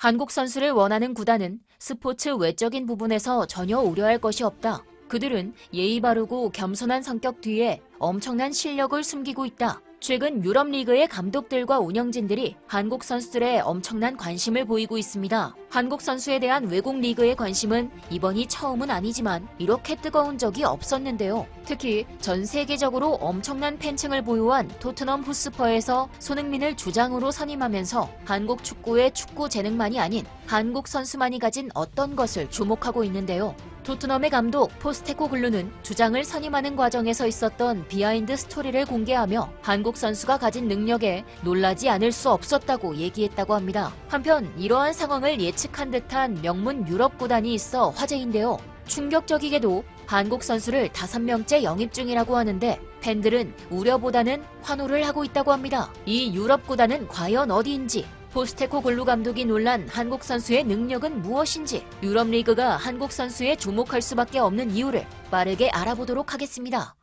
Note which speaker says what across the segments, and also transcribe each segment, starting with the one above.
Speaker 1: 한국 선수를 원하는 구단은 스포츠 외적인 부분에서 전혀 우려할 것이 없다. 그들은 예의 바르고 겸손한 성격 뒤에 엄청난 실력을 숨기고 있다. 최근 유럽 리그의 감독들과 운영진들이 한국 선수들의 엄청난 관심을 보이고 있습니다. 한국 선수에 대한 외국 리그의 관심은 이번이 처음은 아니지만 이렇게 뜨거운 적이 없었는데요. 특히 전 세계적으로 엄청난 팬층을 보유한 토트넘 호스퍼에서 손흥민을 주장으로 선임하면서 한국 축구의 축구 재능만이 아닌 한국 선수만이 가진 어떤 것을 주목하고 있는데요. 토트넘의 감독 포스테코글루는 주장을 선임하는 과정에서 있었던 비하인드 스토리를 공개하며 한국 선수가 가진 능력에 놀라지 않을 수 없었다고 얘기했다고 합니다. 한편 이러한 상황을 예측한 듯한 명문 유럽 구단이 있어 화제인데요. 충격적이게도 한국 선수를 5명째 영입 중이라고 하는데 팬들은 우려보다는 환호를 하고 있다고 합니다. 이 유럽 구단은 과연 어디인지, 포스테코글루 감독이 놀란 한국 선수의 능력은 무엇인지, 유럽 리그가 한국 선수에 주목할 수밖에 없는 이유를 빠르게 알아보도록 하겠습니다.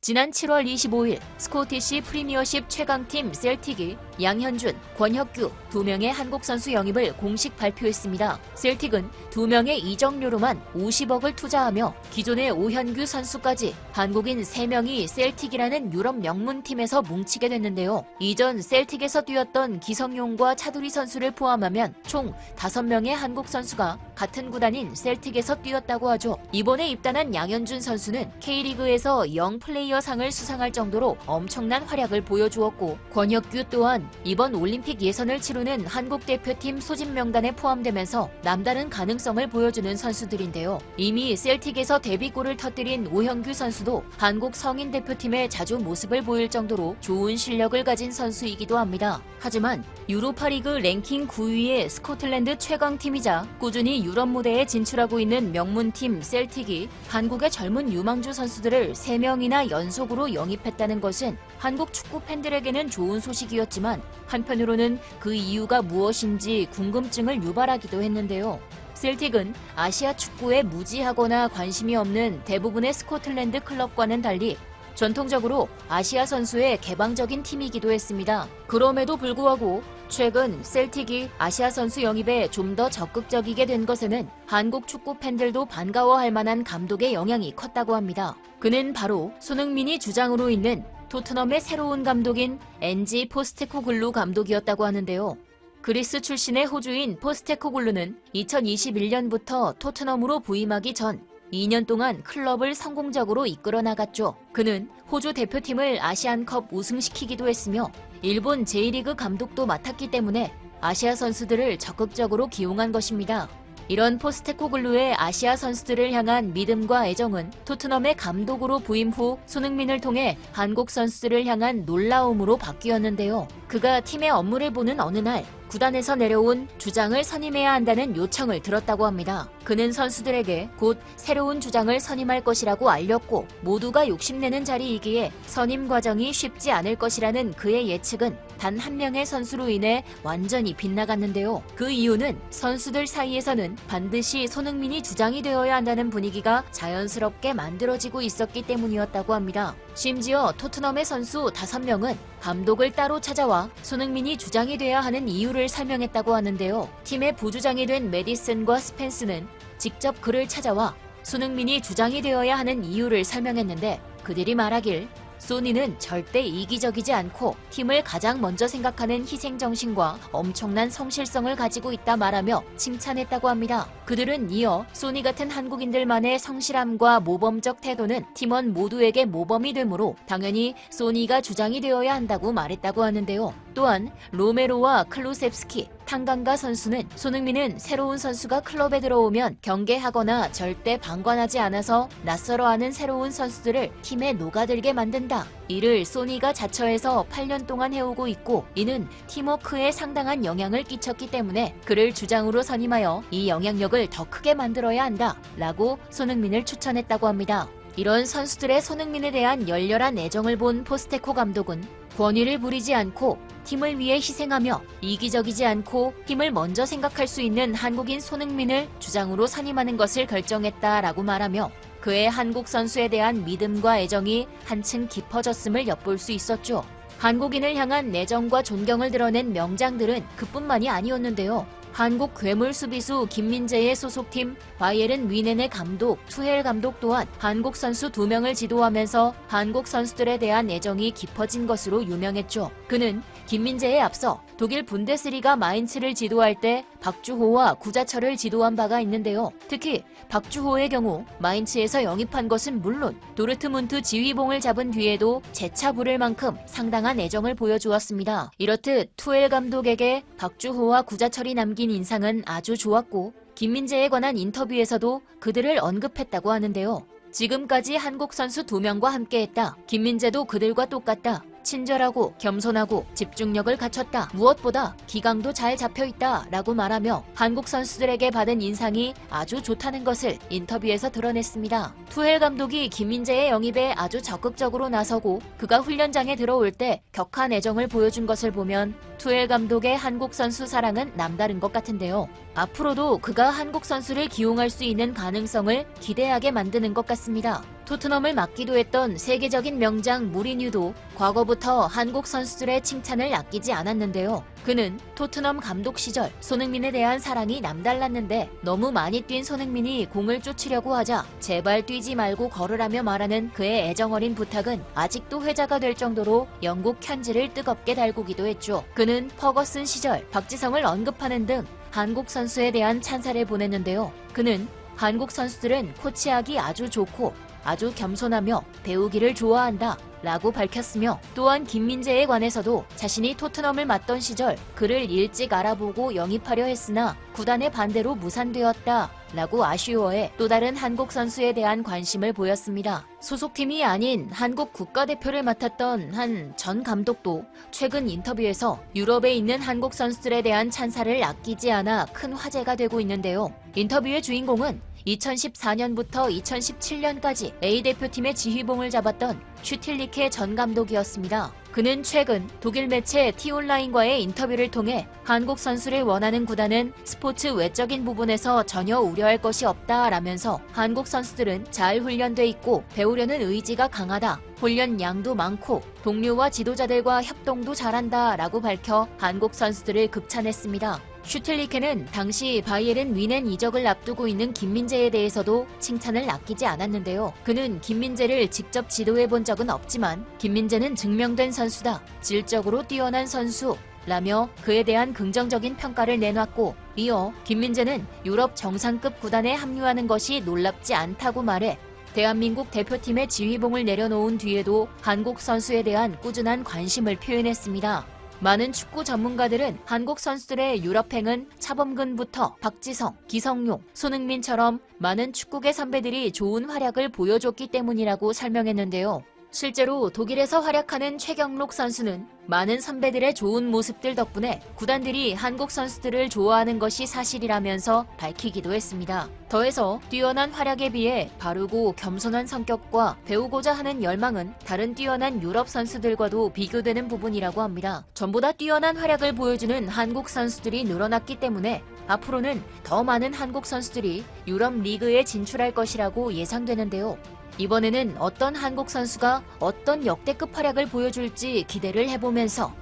Speaker 1: 지난 7월 25일 스코티시 프리미어십 최강팀 셀틱이 양현준, 권혁규 2명의 한국 선수 영입을 공식 발표했습니다. 셀틱은 2명의 이적료로만 50억을 투자하며 기존의 오현규 선수까지 한국인 3명이 셀틱이라는 유럽 명문팀에서 뭉치게 됐는데요. 이전 셀틱에서 뛰었던 기성용과 차두리 선수를 포함하면 총 5명의 한국 선수가 같은 구단인 셀틱에서 뛰었다고 하죠. 이번에 입단한 양현준 선수는 K리그에서 영 플레이어상을 수상할 정도로 엄청난 활약을 보여주었고, 권혁규 또한 이번 올림픽 예선을 치르는 한국 대표팀 소집 명단에 포함되면서 남다른 가능성을 보여주는 선수들인데요. 이미 셀틱에서 데뷔골을 터뜨린 오현규 선수도 한국 성인 대표팀에 자주 모습을 보일 정도로 좋은 실력을 가진 선수이기도 합니다. 하지만 유로파리그 랭킹 9위의 스코틀랜드 최강팀이자 꾸준히 유럽 무대에 진출하고 있는 명문팀 셀틱이 한국의 젊은 유망주 선수들을 3명이나 연속으로 영입했다는 것은 한국 축구 팬들에게는 좋은 소식이었지만 한편으로는 그 이유가 무엇인지 궁금증을 유발하기도 했는데요. 셀틱은 아시아 축구에 무지하거나 관심이 없는 대부분의 스코틀랜드 클럽과는 달리 전통적으로 아시아 선수의 개방적인 팀이기도 했습니다. 그럼에도 불구하고 최근 셀틱이 아시아 선수 영입에 좀 더 적극적이게 된 것에는 한국 축구 팬들도 반가워할 만한 감독의 영향이 컸다고 합니다. 그는 바로 손흥민이 주장으로 있는 토트넘의 새로운 감독인 엔지 포스테코글루 감독이었다고 하는데요. 그리스 출신의 호주인 포스테코글루는 2021년부터 토트넘으로 부임하기 전 2년 동안 클럽을 성공적으로 이끌어 나갔죠. 그는 호주 대표팀을 아시안컵 우승시키기도 했으며 일본 J리그 감독도 맡았기 때문에 아시아 선수들을 적극적으로 기용한 것입니다. 이런 포스테코글루의 아시아 선수들을 향한 믿음과 애정은 토트넘의 감독으로 부임 후 손흥민을 통해 한국 선수들을 향한 놀라움으로 바뀌었는데요. 그가 팀의 업무를 보는 어느 날 구단에서 내려온 주장을 선임해야 한다는 요청을 들었다고 합니다. 그는 선수들에게 곧 새로운 주장을 선임할 것이라고 알렸고, 모두가 욕심내는 자리이기에 선임 과정이 쉽지 않을 것이라는 그의 예측은 단 한 명의 선수로 인해 완전히 빗나갔는데요. 그 이유는 선수들 사이에서는 반드시 손흥민이 주장이 되어야 한다는 분위기가 자연스럽게 만들어지고 있었기 때문이었다고 합니다. 심지어 토트넘의 선수 5명은 감독을 따로 찾아와 손흥민이 주장이 돼야 하는 이유를 설명했다고 하는데요. 팀의 부주장이 된 메디슨과 스펜스는 직접 그를 찾아와 손흥민이 주장이 되어야 하는 이유를 설명했는데, 그들이 말하길 소니는 절대 이기적이지 않고 팀을 가장 먼저 생각하는 희생정신과 엄청난 성실성을 가지고 있다 말하며 칭찬했다고 합니다. 그들은 이어 소니 같은 한국인들만의 성실함과 모범적 태도는 팀원 모두에게 모범이 되므로 당연히 소니가 주장이 되어야 한다고 말했다고 하는데요. 또한 로메로와 클루셉스키, 탕강가 선수는 손흥민은 새로운 선수가 클럽에 들어오면 경계하거나 절대 방관하지 않아서 낯설어하는 새로운 선수들을 팀에 녹아들게 만든다. 이를 소니가 자처해서 8년 동안 해오고 있고, 이는 팀워크에 상당한 영향을 끼쳤기 때문에 그를 주장으로 선임하여 이 영향력을 더 크게 만들어야 한다 라고 손흥민을 추천했다고 합니다. 이런 선수들의 손흥민에 대한 열렬한 애정을 본 포스테코 감독은 권위를 부리지 않고 팀을 위해 희생하며 이기적이지 않고 팀을 먼저 생각할 수 있는 한국인 손흥민을 주장으로 선임하는 것을 결정했다라고 말하며 그의 한국 선수에 대한 믿음과 애정이 한층 깊어졌음을 엿볼 수 있었죠. 한국인을 향한 애정과 존경을 드러낸 명장들은 그뿐만이 아니었는데요. 한국 괴물 수비수 김민재의 소속팀 바이에른 뮌헨의 감독 투헬 감독 또한 한국 선수 2명을 지도하면서 한국 선수들에 대한 애정이 깊어진 것으로 유명했죠. 그는 김민재에 앞서 독일 분데스리가 마인츠를 지도할 때 박주호와 구자철을 지도한 바가 있는데요. 특히 박주호의 경우 마인츠에서 영입한 것은 물론 도르트문트 지휘봉을 잡은 뒤에도 재차 부를 만큼 상당한 애정을 보여주었습니다. 이렇듯 투헬 감독에게 박주호와 구자철이 남긴 인상은 아주 좋았고 김민재에 관한 인터뷰에서도 그들을 언급했다고 하는데요. 지금까지 한국 선수 2명과 함께했다. 김민재도 그들과 똑같다. 친절하고 겸손하고 집중력을 갖췄다. 무엇보다 기강도 잘 잡혀있다 라고 말하며 한국 선수들에게 받은 인상이 아주 좋다는 것을 인터뷰에서 드러냈습니다. 투헬 감독이 김민재의 영입에 아주 적극적으로 나서고 그가 훈련장에 들어올 때 격한 애정을 보여준 것을 보면 투헬 감독의 한국 선수 사랑은 남다른 것 같은데요. 앞으로도 그가 한국 선수를 기용할 수 있는 가능성을 기대하게 만드는 것 같습니다. 토트넘을 맡기도 했던 세계적인 명장 무리뉴도 과거부터 한국 선수들의 칭찬을 아끼지 않았는데요. 그는 토트넘 감독 시절 손흥민에 대한 사랑이 남달랐는데 너무 많이 뛴 손흥민이 공을 쫓으려고 하자 제발 뛰지 말고 걸으라며 말하는 그의 애정어린 부탁은 아직도 회자가 될 정도로 영국 현지를 뜨겁게 달구기도 했죠. 그는 퍼거슨 시절 박지성을 언급하는 등 한국 선수에 대한 찬사를 보냈는데요. 그는 한국 선수들은 코치하기 아주 좋고 아주 겸손하며 배우기를 좋아한다 라고 밝혔으며 또한 김민재에 관해서도 자신이 토트넘을 맡던 시절 그를 일찍 알아보고 영입하려 했으나 구단의 반대로 무산되었다 라고 아쉬워해 또 다른 한국 선수에 대한 관심을 보였습니다. 소속팀이 아닌 한국 국가대표를 맡았던 한 전 감독도 최근 인터뷰에서 유럽에 있는 한국 선수들에 대한 찬사를 아끼지 않아 큰 화제가 되고 있는데요. 인터뷰의 주인공은 2014년부터 2017년까지 A대표팀의 지휘봉을 잡았던 슈틸리케 전 감독이었습니다. 그는 최근 독일 매체 T-온라인과의 인터뷰를 통해 한국 선수를 원하는 구단은 스포츠 외적인 부분에서 전혀 우려할 것이 없다라면서 한국 선수들은 잘 훈련돼 있고 배우려는 의지가 강하다. 훈련 양도 많고 동료와 지도자들과 협동도 잘한다 라고 밝혀 한국 선수들을 극찬했습니다. 슈틸리케는 당시 바이에른 뮌헨 이적을 앞두고 있는 김민재에 대해서도 칭찬을 아끼지 않았는데요. 그는 김민재를 직접 지도해본 적은 없지만 김민재는 증명된 선수다. 질적으로 뛰어난 선수. 라며 그에 대한 긍정적인 평가를 내놨고 이어 김민재는 유럽 정상급 구단에 합류하는 것이 놀랍지 않다고 말해 대한민국 대표팀의 지휘봉을 내려놓은 뒤에도 한국 선수에 대한 꾸준한 관심을 표현했습니다. 많은 축구 전문가들은 한국 선수들의 유럽행은 차범근부터 박지성, 기성용, 손흥민처럼 많은 축구계 선배들이 좋은 활약을 보여줬기 때문이라고 설명했는데요. 실제로 독일에서 활약하는 최경록 선수는 많은 선배들의 좋은 모습들 덕분에 구단들이 한국 선수들을 좋아하는 것이 사실이라면서 밝히기도 했습니다. 더해서 뛰어난 활약에 비해 바르고 겸손한 성격과 배우고자 하는 열망은 다른 뛰어난 유럽 선수들과도 비교되는 부분이라고 합니다. 전보다 뛰어난 활약을 보여주는 한국 선수들이 늘어났기 때문에 앞으로는 더 많은 한국 선수들이 유럽 리그에 진출할 것이라고 예상되는데요. 이번에는 어떤 한국 선수가 어떤 역대급 활약을 보여줄지 기대를 해보면서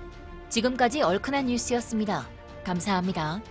Speaker 1: 지금까지 얼큰한 뉴스였습니다. 감사합니다.